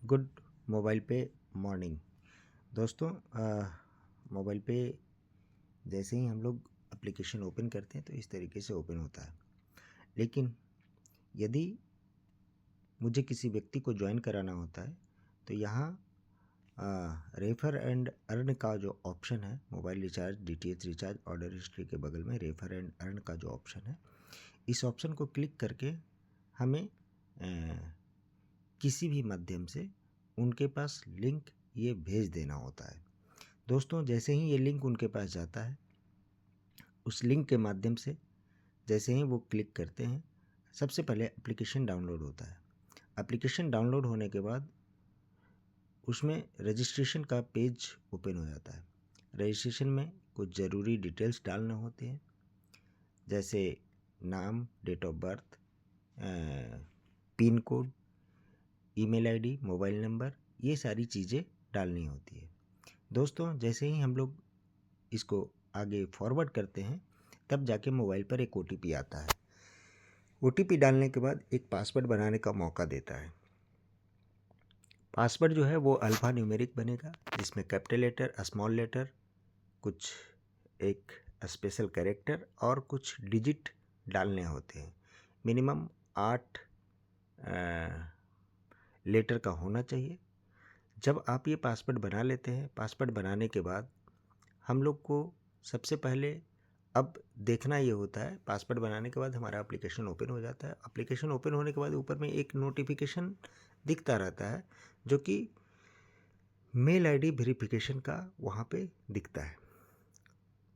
Good mobile पे morning दोस्तों। Mobile पे जैसे ही हम लोग एप्लीकेशन ओपन करते हैं तो इस तरीके से ओपन होता है। लेकिन यदि मुझे किसी व्यक्ति को ज्वाइन कराना होता है तो यहाँ रेफर एंड अर्न का जो ऑप्शन है, mobile recharge, DTH recharge, order history के बगल में रेफर एंड अर्न का जो ऑप्शन है, इस ऑप्शन को क्लिक करके हमें किसी भी माध्यम से उनके पास लिंक ये भेज देना होता है। दोस्तों, जैसे ही ये लिंक उनके पास जाता है, उस लिंक के माध्यम से जैसे ही वो क्लिक करते हैं, सबसे पहले एप्लीकेशन डाउनलोड होता है। एप्लीकेशन डाउनलोड होने के बाद उसमें रजिस्ट्रेशन का पेज ओपन हो जाता है। रजिस्ट्रेशन में कुछ ज़रूरी डिटेल्स डालने होते हैं, जैसे नाम, date of birth, pin code, email ID, mobile number, ये सारी चीज़ें डालनी होती है। दोस्तों, जैसे ही हम लोग इसको आगे फॉरवर्ड करते हैं तब जाके मोबाइल पर एक OTP आता है। OTP डालने के बाद एक पासवर्ड बनाने का मौका देता है। पासवर्ड जो है वो अल्फ़ा न्यूमेरिक बनेगा, जिसमें कैपिटल लेटर, स्मॉल लेटर, कुछ एक स्पेशल कैरेक्टर और कुछ डिजिट डालने होते हैं। मिनिमम 8 लेटर का होना चाहिए। जब आप ये पासवर्ड बना लेते हैं, पासवर्ड बनाने के बाद हम लोग को सबसे पहले अब देखना ये होता है, पासवर्ड बनाने के बाद हमारा एप्लीकेशन ओपन हो जाता है। एप्लीकेशन ओपन होने के बाद ऊपर में एक नोटिफिकेशन दिखता रहता है, जो कि मेल आईडी वेरिफिकेशन का वहाँ पे दिखता है।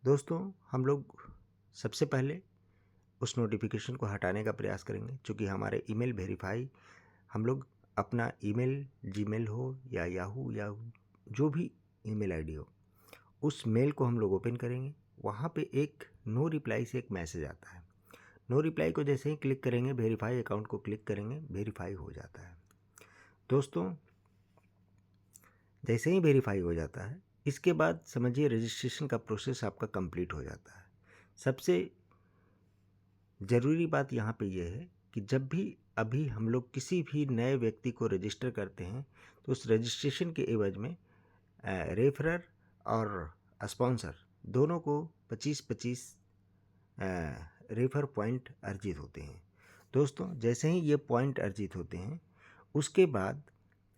दोस्तों, हम लोग सबसे पहले उस नोटिफिकेशन को हटाने का प्रयास करेंगे, क्योंकि हमारे ईमेल वेरीफाई, हम लोग अपना ईमेल, जीमेल हो या याहू या जो भी ईमेल आईडी हो, उस मेल को हम लोग ओपन करेंगे। वहाँ पे एक नो रिप्लाई से एक मैसेज आता है। नो रिप्लाई को जैसे ही क्लिक करेंगे, वेरीफाई अकाउंट को क्लिक करेंगे, वेरीफाई हो जाता है। दोस्तों, जैसे ही वेरीफाई हो जाता है, इसके बाद समझिए रजिस्ट्रेशन का प्रोसेस आपका कंप्लीट हो जाता है। सबसे ज़रूरी बात यहाँ पे ये है कि जब भी अभी हम लोग किसी भी नए व्यक्ति को रजिस्टर करते हैं तो उस रजिस्ट्रेशन के एवज में रेफरर और स्पॉन्सर दोनों को 25-25 रेफर पॉइंट अर्जित होते हैं। दोस्तों, जैसे ही ये पॉइंट अर्जित होते हैं, उसके बाद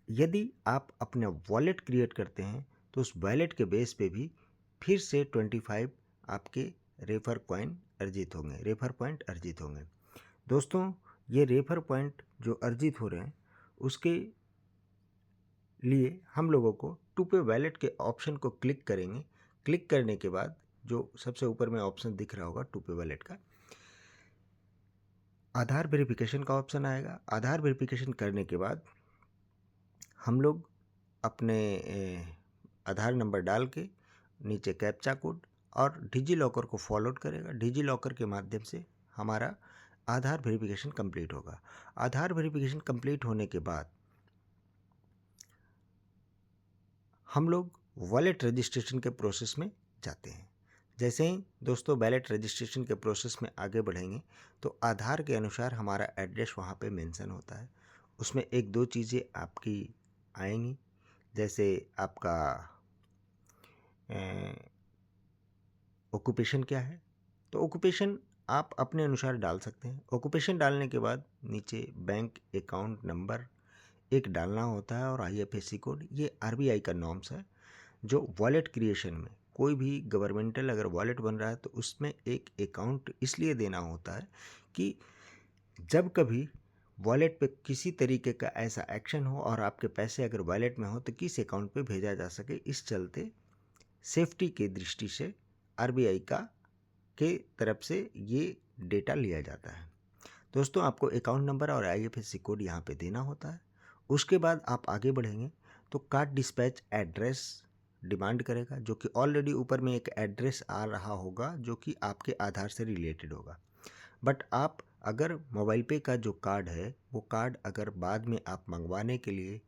यदि आप अपना वॉलेट क्रिएट करते हैं तो उस वॉलेट के बेस पे भी फिर से 25 आपके रेफर पॉइंट अर्जित होंगे। दोस्तों, ये रेफर पॉइंट जो अर्जित हो रहे हैं, उसके लिए हम लोगों को टू पे वॉलेट के ऑप्शन को क्लिक करेंगे। क्लिक करने के बाद जो सबसे ऊपर में ऑप्शन दिख रहा होगा टू पे वॉलेट का, आधार वेरिफिकेशन का ऑप्शन आएगा। आधार वेरिफिकेशन करने के बाद हम लोग अपने आधार नंबर डाल के नीचे कैप्चा कोड और डिजी लॉकर को फॉलोड करेगा। डिजी लॉकर के माध्यम से हमारा आधार वेरिफिकेशन कंप्लीट होगा। आधार वेरिफिकेशन कंप्लीट होने के बाद हम लोग वॉलेट रजिस्ट्रेशन के प्रोसेस में जाते हैं। जैसे ही दोस्तों वॉलेट रजिस्ट्रेशन के प्रोसेस में आगे बढ़ेंगे तो आधार के अनुसार हमारा एड्रेस वहाँ पे मेंशन होता है। उसमें एक दो चीज़ें आपकी आएंगी, जैसे आपका ऑक्यूपेशन क्या है, तो ऑक्यूपेशन आप अपने अनुसार डाल सकते हैं। ऑक्यूपेशन डालने के बाद नीचे बैंक अकाउंट नंबर एक डालना होता है और IFSC कोड। ये RBI का नॉर्म्स है, जो वॉलेट क्रिएशन में कोई भी गवर्नमेंटल अगर वॉलेट बन रहा है तो उसमें एक अकाउंट इसलिए देना होता है कि जब कभी वॉलेट पे किसी तरीके का ऐसा एक्शन हो और आपके पैसे अगर वॉलेट में हो तो किस अकाउंट पे भेजा जा सके। इस चलते सेफ्टी के दृष्टि से RBI के तरफ से ये डेटा लिया जाता है। दोस्तों, आपको अकाउंट नंबर और IFSC कोड यहाँ पे देना होता है। उसके बाद आप आगे बढ़ेंगे तो कार्ड डिस्पैच एड्रेस डिमांड करेगा, जो कि ऑलरेडी ऊपर में एक एड्रेस आ रहा होगा जो कि आपके आधार से रिलेटेड होगा। बट आप अगर मोबाइल पे का जो कार्ड है, वो कार्ड अगर बाद में आप मंगवाने के लिए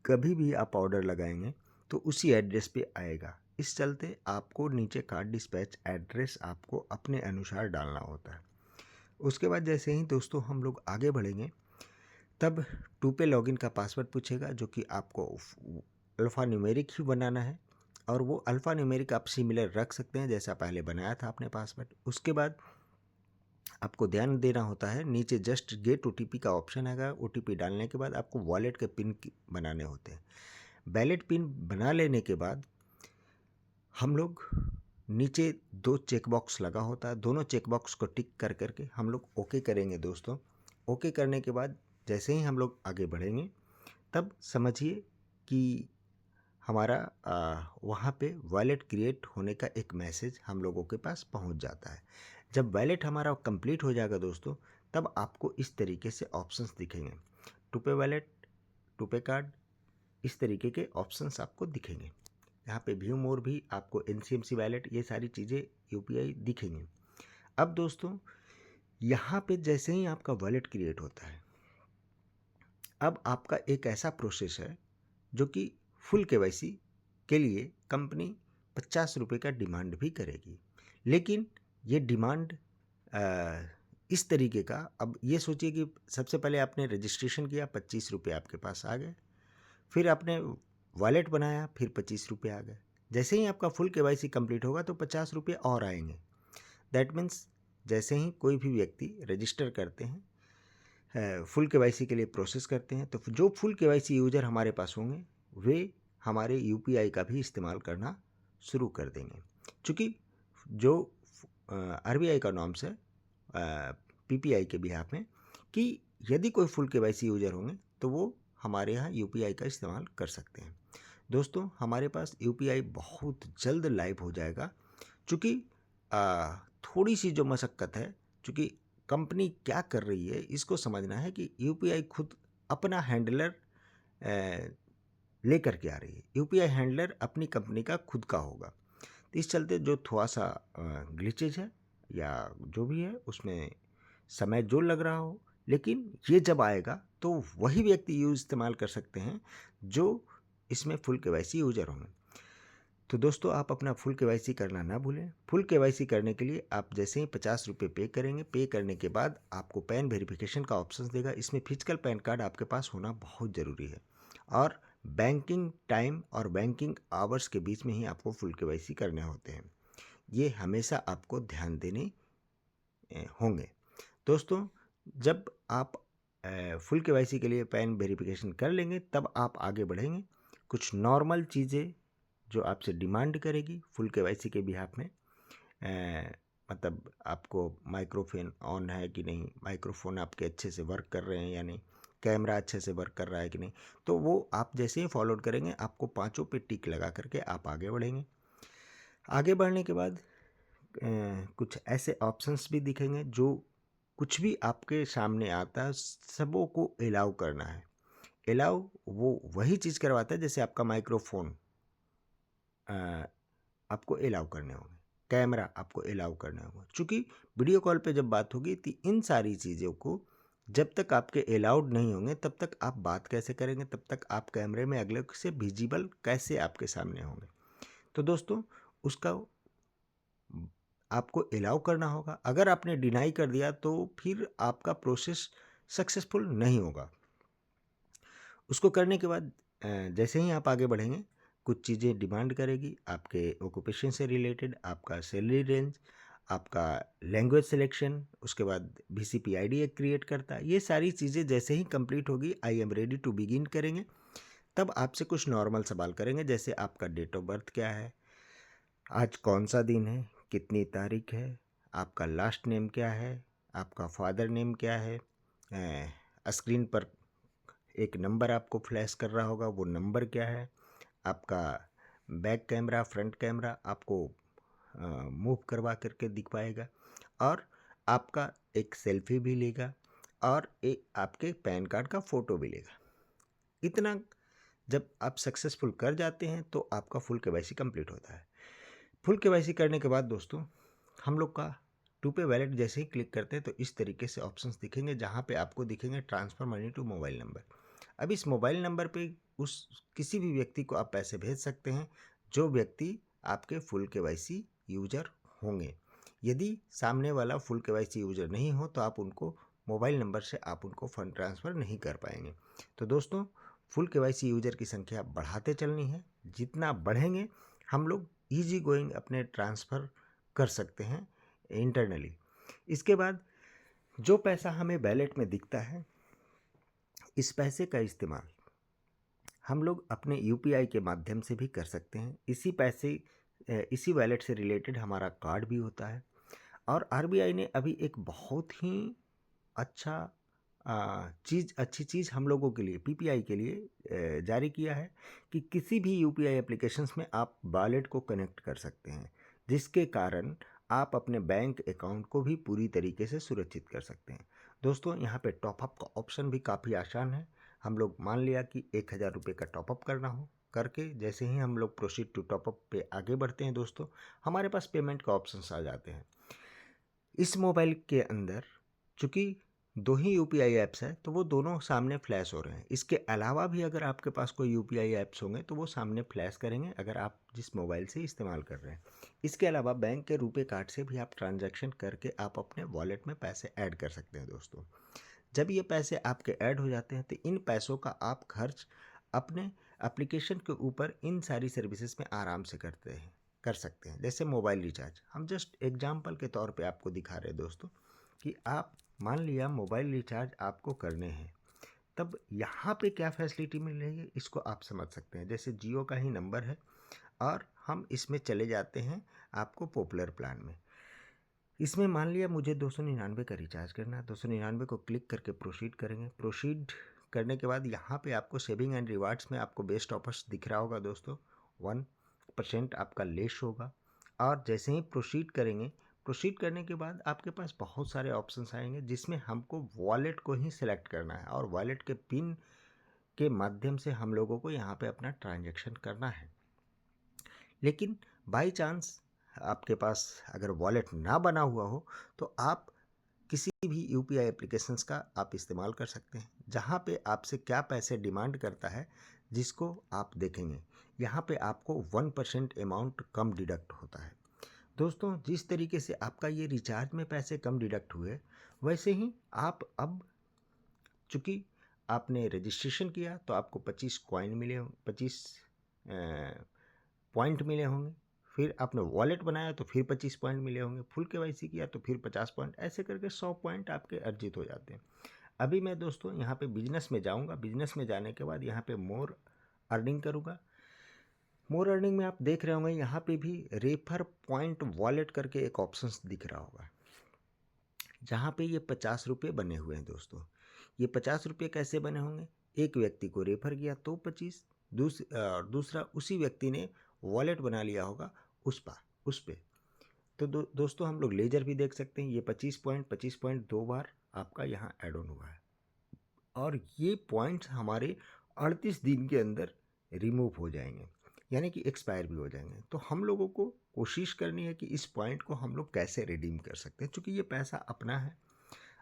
कभी भी आप ऑर्डर लगाएंगे तो उसी एड्रेस पे आएगा। इस चलते आपको नीचे कार्ड डिस्पैच एड्रेस आपको अपने अनुसार डालना होता है। उसके बाद जैसे ही दोस्तों हम लोग आगे बढ़ेंगे तब टू पे लॉगिन का पासवर्ड पूछेगा, जो कि आपको अल्फ़ा न्यूमेरिक ही बनाना है, और वो अल्फ़ा न्यूमेरिक आप सिमिलर रख सकते हैं जैसा पहले बनाया था आपने पासवर्ड। उसके बाद आपको ध्यान देना होता है, नीचे जस्ट गेट ओटीपी का ऑप्शन है। ओटीपी डालने के बाद आपको वॉलेट के पिन बनाने होते हैं। वैलेट पिन बना लेने के बाद हम लोग नीचे 2 चेक बॉक्स लगा होता है, दोनों चेक बॉक्स को टिक कर करके हम लोग ओके करेंगे दोस्तों। ओके करने के बाद जैसे ही हम लोग आगे बढ़ेंगे, तब समझिए कि हमारा वहाँ पे वॉलेट क्रिएट होने का एक मैसेज हम लोगों के पास पहुँच जाता है। जब वॉलेट हमारा कंप्लीट हो जाएगा दोस्तों, तब आपको इस तरीके से ऑप्शंस दिखेंगे, टू पे वॉलेट, टू पे कार्ड, इस तरीके के ऑप्शंस आपको दिखेंगे। यहाँ पे व्यू मोर भी आपको एनसीएमसी वॉलेट, ये सारी चीज़ें यूपीआई दिखेंगे। अब दोस्तों यहाँ पे जैसे ही आपका वॉलेट क्रिएट होता है, अब आपका एक ऐसा प्रोसेस है जो कि फुल केवाईसी के लिए कंपनी 50 रुपये का डिमांड भी करेगी। लेकिन ये डिमांड इस तरीके का, अब ये सोचिए कि सबसे पहले आपने रजिस्ट्रेशन किया, 25 रुपये आपके पास आ गए, फिर आपने वॉलेट बनाया, फिर 25 रुपये आ गए। जैसे ही आपका फुल केवाईसी कंप्लीट होगा तो 50 रुपये और आएंगे। दैट मीन्स जैसे ही कोई भी व्यक्ति रजिस्टर करते हैं, फुल केवाईसी के लिए प्रोसेस करते हैं, तो जो फुल केवाईसी यूज़र हमारे पास होंगे वे हमारे यूपीआई का भी इस्तेमाल करना शुरू कर देंगे। चूँकि जो आरबीआई का नॉर्म्स है पीपीआई के बिहाफ में कि यदि कोई फुल केवाईसी यूज़र होंगे तो वो हमारे यहाँ यूपीआई का इस्तेमाल कर सकते हैं। दोस्तों हमारे पास यूपीआई बहुत जल्द लाइव हो जाएगा। चूँकि थोड़ी सी जो मशक्क़त है, चूँकि कंपनी क्या कर रही है इसको समझना है कि यूपीआई खुद अपना हैंडलर लेकर के आ रही है। यूपीआई हैंडलर अपनी कंपनी का खुद का होगा। तो इस चलते जो थोड़ा सा ग्लिचेज है या जो भी है उसमें समय जो लग रहा हो, लेकिन ये जब आएगा तो वही व्यक्ति यूज़ इस्तेमाल कर सकते हैं जो इसमें फुल केवाईसी यूज़र होंगे। तो दोस्तों आप अपना फुल केवाईसी करना ना भूलें। फुल केवाईसी करने के लिए आप जैसे ही 50 रुपये पे करेंगे, पे करने के बाद आपको पैन वेरिफिकेशन का ऑप्शन देगा। इसमें फिजिकल पैन कार्ड आपके पास होना बहुत ज़रूरी है, और बैंकिंग टाइम और बैंकिंग आवर्स के बीच में ही आपको फुल केवाईसी करने होते हैं। ये हमेशा आपको ध्यान देने होंगे। दोस्तों जब आप फुल केवाईसी के लिए पैन वेरिफिकेशन कर लेंगे तब आप आगे बढ़ेंगे। कुछ नॉर्मल चीज़ें जो आपसे डिमांड करेगी फुल केवाईसी के बिहाफ में, मतलब आपको माइक्रोफोन ऑन है कि नहीं, माइक्रोफोन आपके अच्छे से वर्क कर रहे हैं या नहीं, कैमरा अच्छे से वर्क कर रहा है कि नहीं, तो वो आप जैसे ही फॉरवर्ड करेंगे आपको पांचों पे टिक लगा करके आप आगे बढ़ेंगे। आगे बढ़ने के बाद कुछ ऐसे ऑप्शंस भी दिखेंगे जो कुछ भी आपके सामने आता है सबों को अलाउ करना है। अलाउ वो वही चीज़ करवाता है जैसे आपका माइक्रोफोन आपको अलाउ करने होंगे, कैमरा आपको अलाउ करने होंगे। चूँकि वीडियो कॉल पे जब बात होगी तो इन सारी चीज़ों को जब तक आपके अलाउड नहीं होंगे तब तक आप बात कैसे करेंगे, तब तक आप कैमरे में अगले से विजिबल कैसे आपके सामने होंगे। तो दोस्तों उसका आपको अलाउ करना होगा। अगर आपने डिनाई कर दिया तो फिर आपका प्रोसेस सक्सेसफुल नहीं होगा। उसको करने के बाद जैसे ही आप आगे बढ़ेंगे कुछ चीज़ें डिमांड करेगी आपके ऑक्यूपेशन से रिलेटेड, आपका सैलरी रेंज, आपका लैंग्वेज सिलेक्शन, उसके बाद VCP ID एक क्रिएट करता है। ये सारी चीज़ें जैसे ही कंप्लीट होगी I am ready to begin करेंगे, तब आपसे कुछ नॉर्मल सवाल करेंगे जैसे आपका डेट ऑफ बर्थ क्या है, आज कौन सा दिन है, कितनी तारीख है, आपका लास्ट नेम क्या है, आपका फादर नेम क्या है। स्क्रीन पर एक नंबर आपको फ्लैश कर रहा होगा, वो नंबर क्या है, आपका बैक कैमरा फ्रंट कैमरा आपको मूव करवा करके दिखवाएगा, और आपका एक सेल्फी भी लेगा और एक आपके पैन कार्ड का फ़ोटो भी लेगा। इतना जब आप सक्सेसफुल कर जाते हैं तो आपका फुल केवाईसी कंप्लीट होता है। फुल केवाईसी करने के बाद दोस्तों हम लोग का टू पे वैलेट जैसे ही क्लिक करते हैं तो इस तरीके से ऑप्शंस दिखेंगे जहाँ पे आपको दिखेंगे transfer money to mobile number. अब इस मोबाइल नंबर पे उस किसी भी व्यक्ति को आप पैसे भेज सकते हैं जो व्यक्ति आपके फुल केवाईसी यूज़र होंगे। यदि सामने वाला फुल केवाईसी यूज़र नहीं हो तो आप उनको मोबाइल नंबर से आप उनको फंड ट्रांसफ़र नहीं कर पाएंगे। तो दोस्तों, फुल केवाईसी यूज़र की संख्या बढ़ाते चलनी है। जितना बढ़ेंगे हम लोग ईजी गोइंग अपने ट्रांसफ़र कर सकते हैं इंटरनली। इसके बाद जो पैसा हमें वैलेट में दिखता है, इस पैसे का इस्तेमाल हम लोग अपने यूपीआई के माध्यम से भी कर सकते हैं। इसी वैलेट से रिलेटेड हमारा कार्ड भी होता है। और आरबीआई ने अभी एक बहुत ही अच्छा अच्छी चीज़ हम लोगों के लिए, पीपीआई के लिए जारी किया है कि किसी भी यूपीआई एप्लीकेशंस में आप वॉलेट को कनेक्ट कर सकते हैं, जिसके कारण आप अपने बैंक अकाउंट को भी पूरी तरीके से सुरक्षित कर सकते हैं। दोस्तों, यहाँ पे टॉपअप का ऑप्शन भी काफ़ी आसान है। हम लोग मान लिया कि 1000 रुपये का टॉपअप करना हो, करके जैसे ही हम लोग प्रोसीड टू टॉपअप पे आगे बढ़ते हैं दोस्तों, हमारे पास पेमेंट का ऑप्शंस आ जाते हैं। इस मोबाइल के अंदर चूँकि 2 ही यूपीआई ऐप्स हैं, तो वो दोनों सामने फ्लैश हो रहे हैं। इसके अलावा भी अगर आपके पास कोई यूपीआई ऐप्स होंगे तो वो सामने फ्लैश करेंगे, अगर आप जिस मोबाइल से इस्तेमाल कर रहे हैं। इसके अलावा बैंक के रुपे कार्ड से भी आप ट्रांजैक्शन करके आप अपने वॉलेट में पैसे ऐड कर सकते हैं दोस्तों। जब ये पैसे आपके ऐड हो जाते हैं तो इन पैसों का आप खर्च अपने एप्लीकेशन के ऊपर इन सारी सर्विसेज में आराम से कर सकते हैं। जैसे मोबाइल रिचार्ज, हम जस्ट एग्जांपल के तौर पे आपको दिखा रहे हैं दोस्तों कि आप मान लिया मोबाइल रिचार्ज आपको करने हैं, तब यहाँ पे क्या फैसिलिटी मिल रही है इसको आप समझ सकते हैं। जैसे जियो का ही नंबर है और हम इसमें चले जाते हैं आपको पॉपुलर प्लान में। इसमें मान लिया मुझे 299 का रिचार्ज करना है, 299 को क्लिक करके प्रोसीड करेंगे। प्रोसीड करने के बाद यहाँ पे आपको सेविंग एंड रिवार्ड्स में आपको बेस्ट ऑफर्स दिख रहा होगा दोस्तों, 1% आपका लेस होगा। और जैसे ही प्रोसीड करेंगे, प्रोसीड करने के बाद आपके पास बहुत सारे ऑप्शंस आएंगे जिसमें हमको वॉलेट को ही सिलेक्ट करना है और वॉलेट के पिन के माध्यम से हम लोगों को यहाँ पे अपना ट्रांजैक्शन करना है। लेकिन बाई चांस आपके पास अगर वॉलेट ना बना हुआ हो तो आप किसी भी यूपीआई एप्लीकेशंस का आप इस्तेमाल कर सकते हैं, जहाँ पे आपसे क्या पैसे डिमांड करता है जिसको आप देखेंगे। यहाँ पे आपको 1% अमाउंट कम डिडक्ट होता है। दोस्तों, जिस तरीके से आपका ये रिचार्ज में पैसे कम डिडक्ट हुए, वैसे ही आप अब चूँकि आपने रजिस्ट्रेशन किया तो आपको 25 कॉइन मिले, 25 पॉइंट मिले होंगे। फिर आपने वॉलेट बनाया तो फिर 25 पॉइंट मिले होंगे। फुल केवाईसी किया तो फिर 50 पॉइंट, ऐसे करके 100 पॉइंट आपके अर्जित हो जाते हैं। अभी मैं दोस्तों यहाँ पे बिजनेस में जाऊँगा। बिजनेस में जाने के बाद यहाँ पे मोर अर्निंग करूँगा। मोर अर्निंग में आप देख रहे होंगे यहाँ पे भी रेफर पॉइंट वॉलेट करके एक ऑप्शन दिख रहा होगा, जहाँ पे ये 50 रुपये बने हुए हैं दोस्तों। ये 50 रुपये कैसे बने होंगे? एक व्यक्ति को रेफर किया तो 25, दूसरा उसी व्यक्ति ने वॉलेट बना लिया होगा उस पे। तो दोस्तों, हम लोग लेजर भी देख सकते हैं। ये 25 पॉइंट 2 बार आपका यहाँ ऐड ऑन हुआ है और ये पॉइंट्स हमारे 38 दिन के अंदर रिमूव हो जाएंगे, यानी कि एक्सपायर भी हो जाएंगे। तो हम लोगों को कोशिश करनी है कि इस पॉइंट को हम लोग कैसे रिडीम कर सकते हैं, क्योंकि ये पैसा अपना है।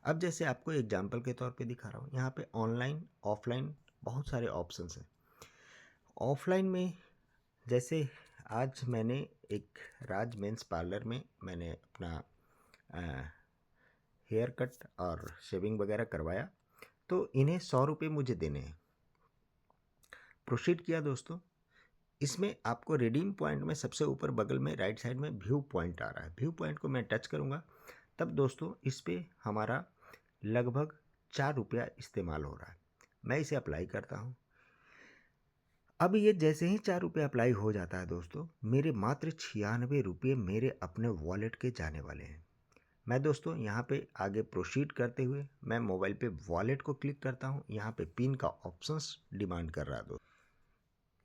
अब जैसे आपको एग्जाम्पल के तौर पे दिखा रहा हूँ, यहाँ पे ऑनलाइन ऑफलाइन बहुत सारे ऑप्शंस हैं। ऑफलाइन में जैसे आज मैंने एक राज मेंस पार्लर में मैंने अपना हेयर कट और शेविंग वगैरह करवाया, तो इन्हें 100 रुपये मुझे देने हैं। प्रोसीड किया दोस्तों। इसमें आपको रिडीम पॉइंट में सबसे ऊपर बगल में राइट साइड में व्यू पॉइंट आ रहा है। व्यू पॉइंट को मैं टच करूँगा, तब दोस्तों इस पर हमारा लगभग 4 रुपया इस्तेमाल हो रहा है। मैं इसे अप्लाई करता हूँ। अब ये जैसे ही 4 रुपये अप्लाई हो जाता है दोस्तों, मेरे मात्र 96 रुपये मेरे अपने वॉलेट के जाने वाले हैं। मैं दोस्तों यहाँ पे आगे प्रोसीड करते हुए मैं मोबाइल पे वॉलेट को क्लिक करता हूँ। यहाँ पे पिन का ऑप्शंस डिमांड कर रहा है दोस्तों।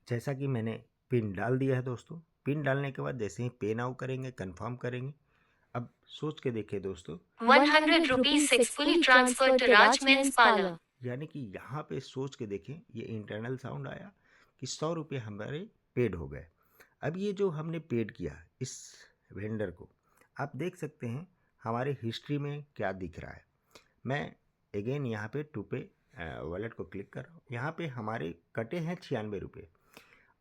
जैसा कि मैंने पिन डाल दिया है दोस्तों। पिन डालने के बाद जैसे ही पे नाउ करेंगे, कंफर्म करेंगे। अब सोच के देखिए दोस्तों, 100 rupees successfully transferred to Raj Men's Parlor. यानी कि यहाँ पे सोच के देखें, ये इंटरनल साउंड आया कि 100 रुपये हमारे पेड हो गए। अब ये जो हमने पेड किया इस वेंडर को, आप देख सकते हैं हमारे हिस्ट्री में क्या दिख रहा है। मैं अगेन यहाँ पे टू पे वॉलेट को क्लिक कर रहा हूँ। यहाँ पे हमारे कटे हैं 96 रुपये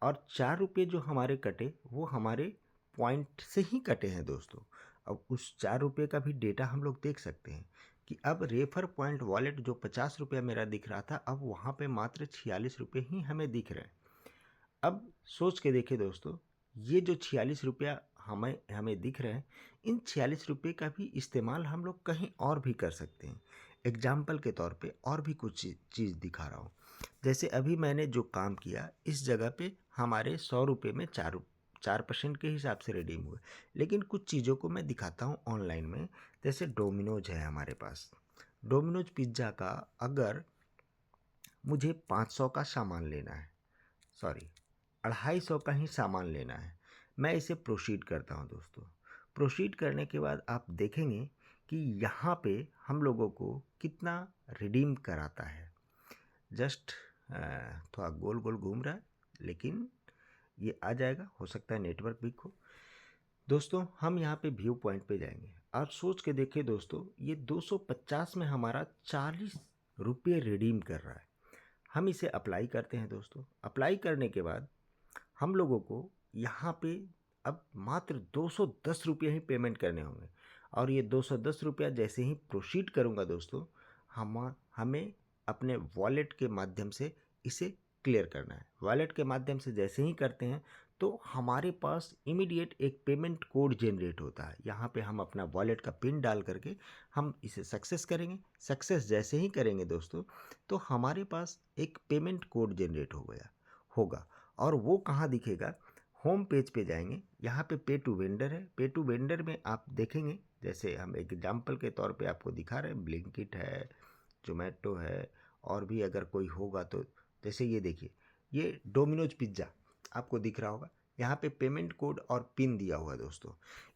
और 4 रुपये जो हमारे कटे वो हमारे पॉइंट से ही कटे हैं दोस्तों। अब उस 4 रुपये का भी डेटा हम लोग देख सकते हैं। कि अब रेफर पॉइंट वॉलेट जो 50 रुपया मेरा दिख रहा था, अब वहाँ पे मात्र 46 रुपये ही हमें दिख रहे हैं। अब सोच के देखिए दोस्तों, ये जो 46 रुपया हमें दिख रहे हैं, इन 46 रुपये का भी इस्तेमाल हम लोग कहीं और भी कर सकते हैं। एग्जाम्पल के तौर पे और भी कुछ चीज़ दिखा रहा हूँ। जैसे अभी मैंने जो काम किया, इस जगह पे हमारे 100 रुपये में 4% के हिसाब से रिडीम हुए। लेकिन कुछ चीज़ों को मैं दिखाता हूँ ऑनलाइन में। जैसे डोमिनोज है हमारे पास, डोमिनोज पिज़्ज़ा का अगर मुझे 500 का सामान लेना है, सॉरी 250 का ही सामान लेना है, मैं इसे प्रोसीड करता हूँ दोस्तों। प्रोसीड करने के बाद आप देखेंगे कि यहाँ पे हम लोगों को कितना रिडीम कराता है। जस्ट थोड़ा गोल गोल घूम रहा है, लेकिन ये आ जाएगा। हो सकता है नेटवर्क वीक हो। दोस्तों हम यहाँ पे व्यू पॉइंट पे जाएंगे और सोच के देखिए दोस्तों, ये 250 में हमारा 40 रुपये रिडीम कर रहा है। हम इसे अप्लाई करते हैं दोस्तों। अप्लाई करने के बाद हम लोगों को यहाँ पे अब मात्र 210 रुपये ही पेमेंट करने होंगे। और ये 210 रुपया जैसे ही प्रोसीड करूँगा दोस्तों, हमें अपने वॉलेट के माध्यम से इसे क्लियर करना है। वॉलेट के माध्यम से जैसे ही करते हैं तो हमारे पास इमीडिएट एक पेमेंट कोड जनरेट होता है। यहाँ पे हम अपना वॉलेट का पिन डाल करके हम इसे सक्सेस करेंगे। सक्सेस जैसे ही करेंगे दोस्तों, तो हमारे पास एक पेमेंट कोड जनरेट होगा। और वो कहाँ दिखेगा? होम पेज पे जाएंगे, यहाँ पे टू वेंडर है। पे टू वेंडर में आप देखेंगे, जैसे हम एग्जाम्पल के तौर पे आपको दिखा रहे हैं, ब्लिंकिट है, जोमेटो है, और भी अगर कोई होगा तो जैसे ये देखिए, ये डोमिनोज पिज़्ज़ा आपको दिख रहा होगा। यहाँ पे पेमेंट कोड और पिन दिया हुआ है दोस्तों।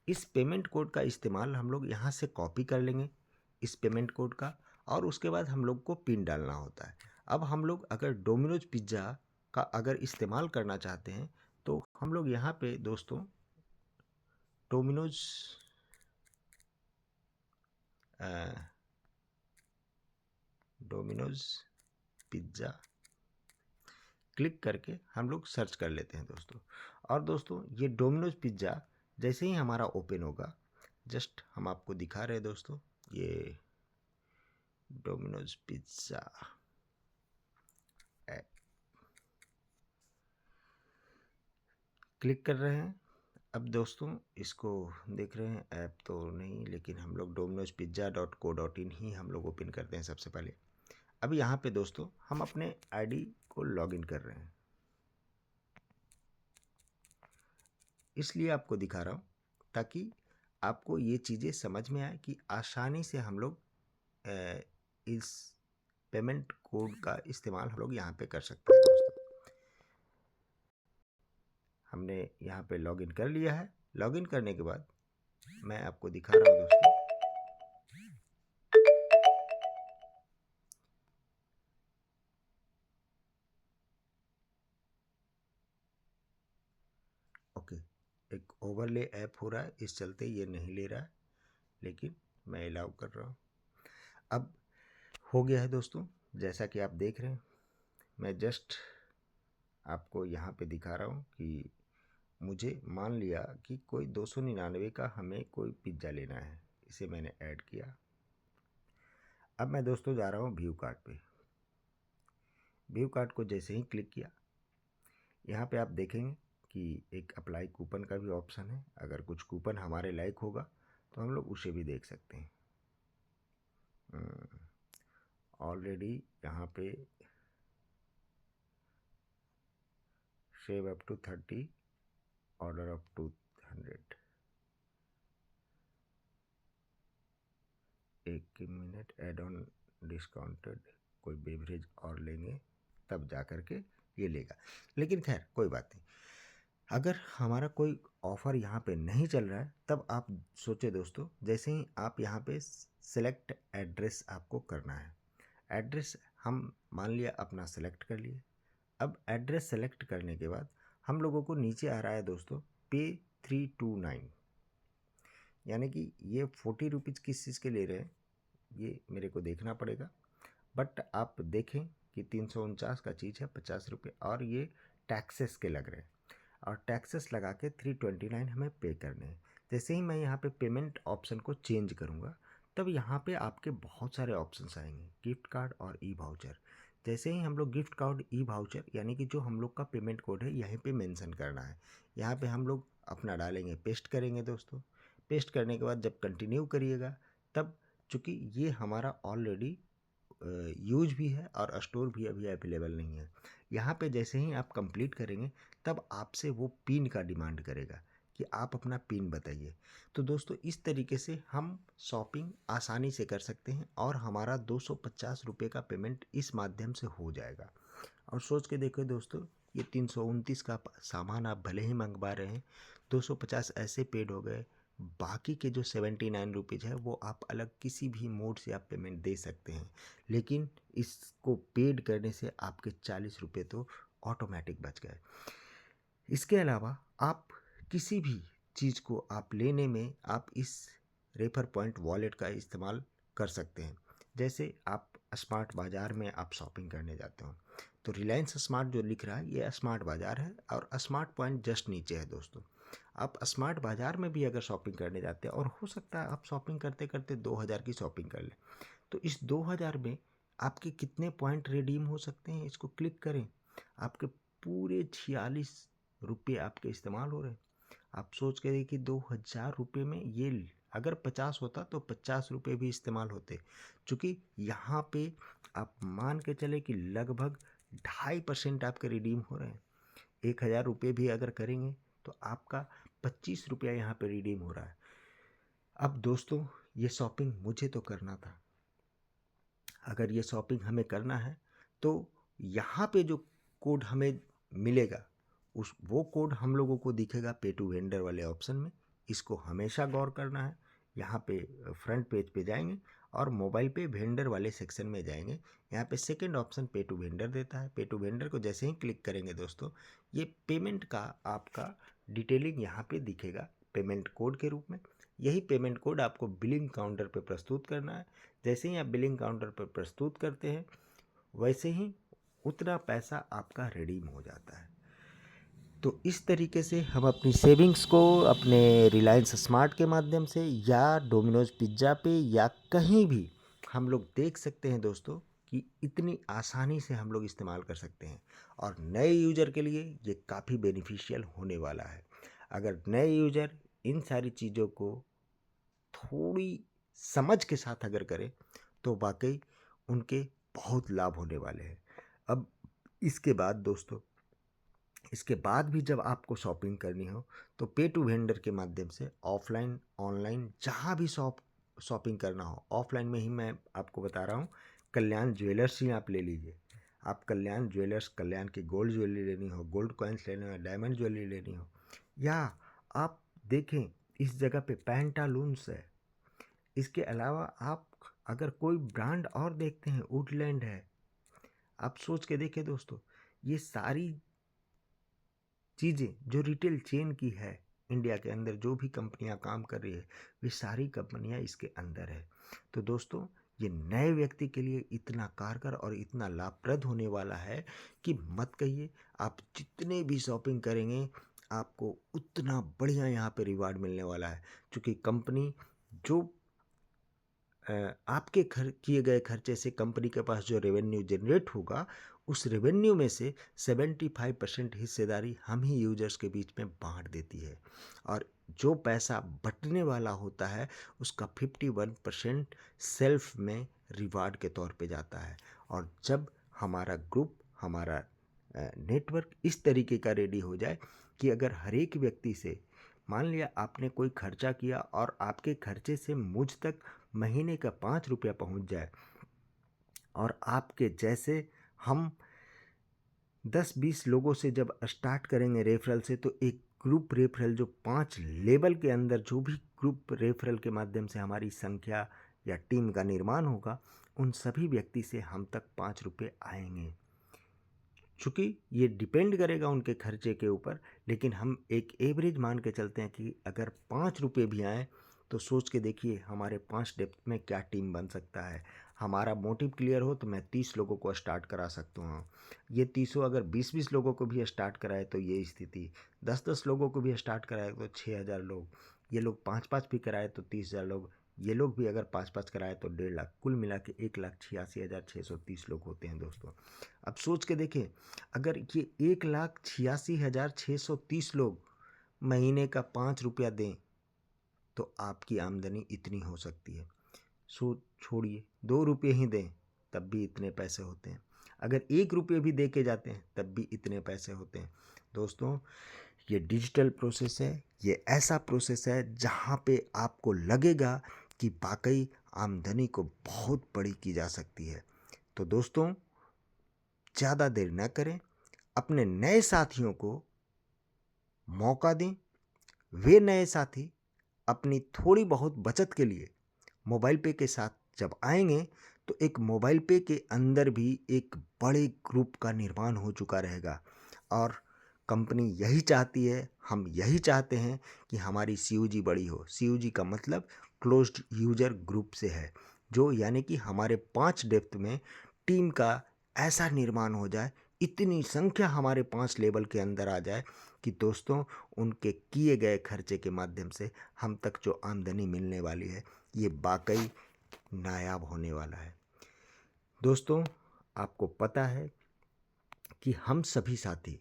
इस पेमेंट कोड का इस्तेमाल हम लोग यहाँ से कॉपी कर लेंगे, इस पेमेंट कोड का, और उसके बाद हम लोग को पिन डालना होता है। अब हम लोग अगर डोमिनोज पिज़्ज़ा का अगर इस्तेमाल करना चाहते हैं तो हम लोग यहाँ पे दोस्तों डोमिनोज पिज़्ज़ा क्लिक करके हम लोग सर्च कर लेते हैं दोस्तों। और दोस्तों ये डोमिनोज पिज़्ज़ा जैसे ही हमारा ओपन होगा, जस्ट हम आपको दिखा रहे हैं दोस्तों, ये डोमिनोज पिज़्ज़ा ऐप क्लिक कर रहे हैं। अब दोस्तों इसको देख रहे हैं, ऐप तो नहीं, लेकिन हम लोग dominozpizza.co.in ही हम लोग ओपन करते हैं सबसे पहले। अब यहाँ पे दोस्तों हम अपने आईडी को लॉगिन कर रहे हैं, इसलिए आपको दिखा रहा हूँ ताकि आपको ये चीज़ें समझ में आए कि आसानी से हम लोग इस पेमेंट कोड का इस्तेमाल हम लोग यहाँ पे कर सकते हैं दोस्तों। हमने यहाँ पे लॉगिन कर लिया है। लॉगिन करने के बाद मैं आपको दिखा रहा हूँ दोस्तों, ओके, एक ओवरले ऐप हो रहा है, इस चलते ये नहीं ले रहा है, लेकिन मैं अलाउ कर रहा हूँ। अब हो गया है दोस्तों, जैसा कि आप देख रहे हैं। मैं जस्ट आपको यहाँ पे दिखा रहा हूँ कि मुझे मान लिया कि कोई 299 का हमें कोई पिज़्ज़ा लेना है, इसे मैंने ऐड किया। अब मैं दोस्तों जा रहा हूँ व्यू कार्ट पे। व्यू कार्ट को जैसे ही क्लिक किया, यहाँ पे आप देखेंगे कि एक अप्लाई कूपन का भी ऑप्शन है। अगर कुछ कूपन हमारे लायक होगा तो हम लोग उसे भी देख सकते हैं। ऑलरेडी यहाँ पे save up to 30, order up to 100, 1 minute, add on discounted, कोई बेवरेज और लेंगे तब जा कर के ये लेगा। लेकिन खैर कोई बात नहीं, अगर हमारा कोई ऑफ़र यहाँ पे नहीं चल रहा है तब आप सोचे दोस्तों, जैसे ही आप यहाँ पे सेलेक्ट एड्रेस आपको करना है। एड्रेस हम मान लिया अपना सेलेक्ट कर लिए। अब एड्रेस सेलेक्ट करने के बाद हम लोगों को नीचे आ रहा है दोस्तों पे 329, यानी कि ये 40 रुपीज़ किस चीज़ के ले रहे हैं ये मेरे को देखना पड़ेगा। बट आप देखें कि 349 का चीज़ है, 50 रुपये, और ये टैक्सेस के लग रहे हैं, और टैक्सेस लगा के 329 हमें पे करने हैं। जैसे ही मैं यहाँ पे पेमेंट ऑप्शन को चेंज करूँगा तब यहाँ पे आपके बहुत सारे ऑप्शंस आएंगे, गिफ्ट कार्ड और ई वाउचर। जैसे ही हम लोग गिफ्ट कार्ड ई वाउचर यानी कि जो हम लोग का पेमेंट कोड है यहीं पे मेंशन करना है। यहाँ पे हम लोग अपना डालेंगे, पेस्ट करेंगे दोस्तों। पेस्ट करने के बाद जब कंटिन्यू करिएगा तब चूँकि ये हमारा ऑलरेडी यूज भी है और स्टोर भी अभी अवेलेबल नहीं है। यहाँ पे जैसे ही आप कंप्लीट करेंगे तब आपसे वो पिन का डिमांड करेगा कि आप अपना पिन बताइए। तो दोस्तों इस तरीके से हम शॉपिंग आसानी से कर सकते हैं और हमारा 250 रुपये का पेमेंट इस माध्यम से हो जाएगा। और सोच के देखो दोस्तों, ये 329 का सामान आप भले ही मंगवा रहे हैं, 250 ऐसे पेड हो गए। बाकी के जो 79 रुपीज़ है वो आप अलग किसी भी मोड से आप पेमेंट दे सकते हैं, लेकिन इसको पेड करने से आपके 40 रुपये तो ऑटोमेटिक बच गए। इसके अलावा आप किसी भी चीज़ को आप लेने में आप इस रेफर पॉइंट वॉलेट का इस्तेमाल कर सकते हैं। जैसे आप स्मार्ट बाज़ार में आप शॉपिंग करने जाते हो तो रिलायंस स्मार्ट जो लिख रहा है ये स्मार्ट बाज़ार है और स्मार्ट पॉइंट जस्ट नीचे है दोस्तों। आप स्मार्ट बाज़ार में भी अगर शॉपिंग करने जाते हैं और हो सकता है आप शॉपिंग करते करते 2000 की शॉपिंग कर लें, तो इस 2000 में आपके कितने पॉइंट रिडीम हो सकते हैं, इसको क्लिक करें। आपके पूरे 46 रुपये आपके इस्तेमाल हो रहे हैं। आप सोच के देखिए 2000 रुपये में ये अगर 50 होता तो 50 रुपये भी इस्तेमाल होते। चूँकि यहाँ पे आप मान के चले कि लगभग 2.5% आपके रिडीम हो रहे हैं। 1000 रुपये भी अगर करेंगे तो आपका 25 रुपया यहाँ पे रिडीम हो रहा है। अब दोस्तों ये शॉपिंग मुझे तो करना था, अगर ये शॉपिंग हमें करना है तो यहाँ पे जो कोड हमें मिलेगा वो कोड हम लोगों को दिखेगा पे टू वेंडर वाले ऑप्शन में। इसको हमेशा गौर करना है। यहाँ पे फ्रंट पेज पे जाएंगे और मोबाइल पे वेंडर वाले सेक्शन में जाएंगे। यहाँ पे सेकंड ऑप्शन पे टू वेंडर देता है। पे टू वेंडर को जैसे ही क्लिक करेंगे दोस्तों ये पेमेंट का आपका डिटेलिंग यहाँ पे दिखेगा पेमेंट कोड के रूप में। यही पेमेंट कोड आपको बिलिंग काउंटर पे प्रस्तुत करना है। जैसे ही आप बिलिंग काउंटर पर प्रस्तुत करते हैं वैसे ही उतना पैसा आपका रिडीम हो जाता है। तो इस तरीके से हम अपनी सेविंग्स को अपने रिलायंस स्मार्ट के माध्यम से या डोमिनोज पिज़्ज़ा पे या कहीं भी हम लोग देख सकते हैं दोस्तों कि इतनी आसानी से हम लोग इस्तेमाल कर सकते हैं। और नए यूज़र के लिए ये काफ़ी बेनिफिशियल होने वाला है। अगर नए यूज़र इन सारी चीज़ों को थोड़ी समझ के साथ अगर करें तो वाकई उनके बहुत लाभ होने वाले हैं। अब इसके बाद दोस्तों, इसके बाद भी जब आपको शॉपिंग करनी हो तो पे टू वेंडर के माध्यम से ऑफलाइन ऑनलाइन जहाँ भी शॉपिंग करना हो, ऑफलाइन में ही मैं आपको बता रहा हूँ, कल्याण ज्वेलर्स ही आप ले लीजिए। आप कल्याण ज्वेलर्स, कल्याण की गोल्ड ज्वेलरी लेनी हो, गोल्ड कॉइन्स लेने हो, डायमंड ज्वेलरी लेनी हो, या आप देखें इस जगह पे पैंटालून्स है। इसके अलावा आप अगर कोई ब्रांड और देखते हैं, वुडलैंड है। आप सोच के देखें दोस्तों, ये सारी चीज़ें जो रिटेल चेन की है इंडिया के अंदर, जो भी कंपनियां काम कर रही है वे सारी कंपनियां इसके अंदर है। तो दोस्तों ये नए व्यक्ति के लिए इतना कारगर और इतना लाभप्रद होने वाला है कि मत कहिए। आप जितने भी शॉपिंग करेंगे आपको उतना बढ़िया यहाँ पे रिवार्ड मिलने वाला है। क्योंकि कंपनी जो आपके किए गए खर्चे से कंपनी के पास जो रेवेन्यू जनरेट होगा उस रेवेन्यू में से 75% हिस्सेदारी हम ही यूजर्स के बीच में बांट देती है। और जो पैसा बटने वाला होता है उसका 51% सेल्फ में रिवार्ड के तौर पे जाता है। और जब हमारा ग्रुप, हमारा नेटवर्क इस तरीके का रेडी हो जाए कि अगर हर एक व्यक्ति से, मान लिया आपने कोई खर्चा किया और आपके खर्चे से मुझ तक महीने का 5 रुपया पहुंच जाए, और आपके जैसे हम 10-20 लोगों से जब स्टार्ट करेंगे रेफरल से, तो एक ग्रुप रेफरल जो 5 लेवल के अंदर जो भी ग्रुप रेफरल के माध्यम से हमारी संख्या या टीम का निर्माण होगा उन सभी व्यक्ति से हम तक 5 रुपये आएंगे। चूँकि ये डिपेंड करेगा उनके खर्चे के ऊपर, लेकिन हम एक एवरेज मान के चलते हैं कि अगर 5 रुपये भी आए तो सोच के देखिए हमारे 5 डेप्थ में क्या टीम बन सकता है। हमारा मोटिव क्लियर हो तो मैं 30 लोगों को स्टार्ट करा सकता हूँ। ये 30 अगर 20-20 लोगों को भी स्टार्ट कराए तो ये स्थिति, 10-10 लोगों को भी स्टार्ट कराए तो 6000 लोग, ये लोग 5-5 भी कराए तो 30,000 लोग, ये लोग भी अगर 5-5 कराए तो 1.5 लाख, कुल मिला के 1,86,630 लोग होते हैं दोस्तों। अब सोच के देखें, अगर ये 1,86,630 लोग महीने का 5 रुपया दें तो आपकी आमदनी इतनी हो सकती है। सो छोड़िए 2 रुपये ही दें तब भी इतने पैसे होते हैं, अगर 1 रुपये भी दे के जाते हैं तब भी इतने पैसे होते हैं। दोस्तों ये डिजिटल प्रोसेस है, ये ऐसा प्रोसेस है जहाँ पे आपको लगेगा कि वाकई आमदनी को बहुत बड़ी की जा सकती है। तो दोस्तों ज़्यादा देर न करें, अपने नए साथियों को मौका दें। वे नए साथी अपनी थोड़ी बहुत बचत के लिए मोबाइल पे के साथ जब आएंगे तो एक मोबाइल पे के अंदर भी एक बड़े ग्रुप का निर्माण हो चुका रहेगा। और कंपनी यही चाहती है, हम यही चाहते हैं कि हमारी CUG बड़ी हो। CUG का मतलब क्लोज्ड यूजर ग्रुप से है, जो यानी कि हमारे 5 डेप्थ में टीम का ऐसा निर्माण हो जाए, इतनी संख्या हमारे 5 लेवल के अंदर आ जाए कि दोस्तों उनके किए गए खर्चे के माध्यम से हम तक जो आमदनी मिलने वाली है ये वाकई नायाब होने वाला है। दोस्तों आपको पता है कि हम सभी साथी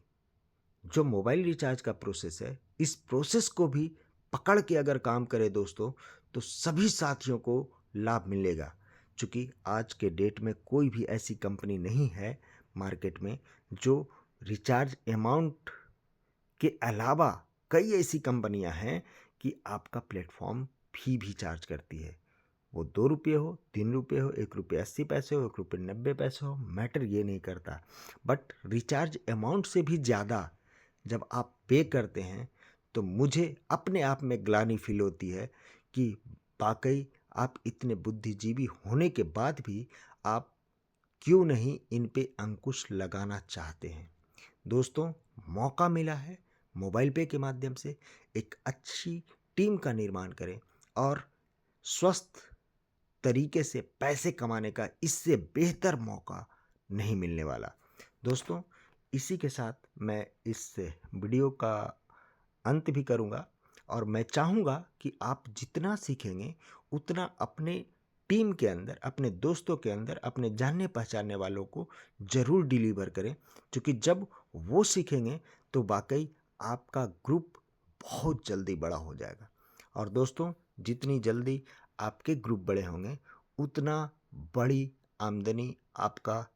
जो मोबाइल रिचार्ज का प्रोसेस है, इस प्रोसेस को भी पकड़ के अगर काम करें दोस्तों तो सभी साथियों को लाभ मिलेगा। क्योंकि आज के डेट में कोई भी ऐसी कंपनी नहीं है मार्केट में जो रिचार्ज अमाउंट के अलावा कई ऐसी कंपनियां हैं कि आपका प्लेटफॉर्म फी भी चार्ज करती है। वो 2 रुपये हो, 3 रुपये हो, 1 रुपये 80 पैसे हो, 1 रुपये 90 पैसे हो, मैटर ये नहीं करता। बट रिचार्ज अमाउंट से भी ज़्यादा जब आप पे करते हैं तो मुझे अपने आप में ग्लानि फील होती है कि वाकई आप इतने बुद्धिजीवी होने के बाद भी आप क्यों नहीं इन पे अंकुश लगाना चाहते हैं। दोस्तों मौका मिला है, मोबाइल पे के माध्यम से एक अच्छी टीम का निर्माण करें और स्वस्थ तरीके से पैसे कमाने का इससे बेहतर मौका नहीं मिलने वाला। दोस्तों इसी के साथ मैं इस वीडियो का अंत भी करूंगा और मैं चाहूँगा कि आप जितना सीखेंगे उतना अपने टीम के अंदर, अपने दोस्तों के अंदर, अपने जानने पहचानने वालों को ज़रूर डिलीवर करें। क्योंकि जब वो सीखेंगे तो वाकई आपका ग्रुप बहुत जल्दी बड़ा हो जाएगा। और दोस्तों जितनी जल्दी आपके ग्रुप बड़े होंगे उतना बड़ी आमदनी आपका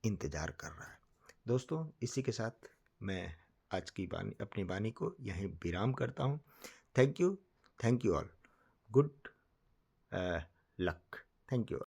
इंतज़ार कर रहा है। दोस्तों इसी के साथ मैं आज की अपनी वाणी को यहीं विराम करता हूँ। Thank you all, good luck, thank you.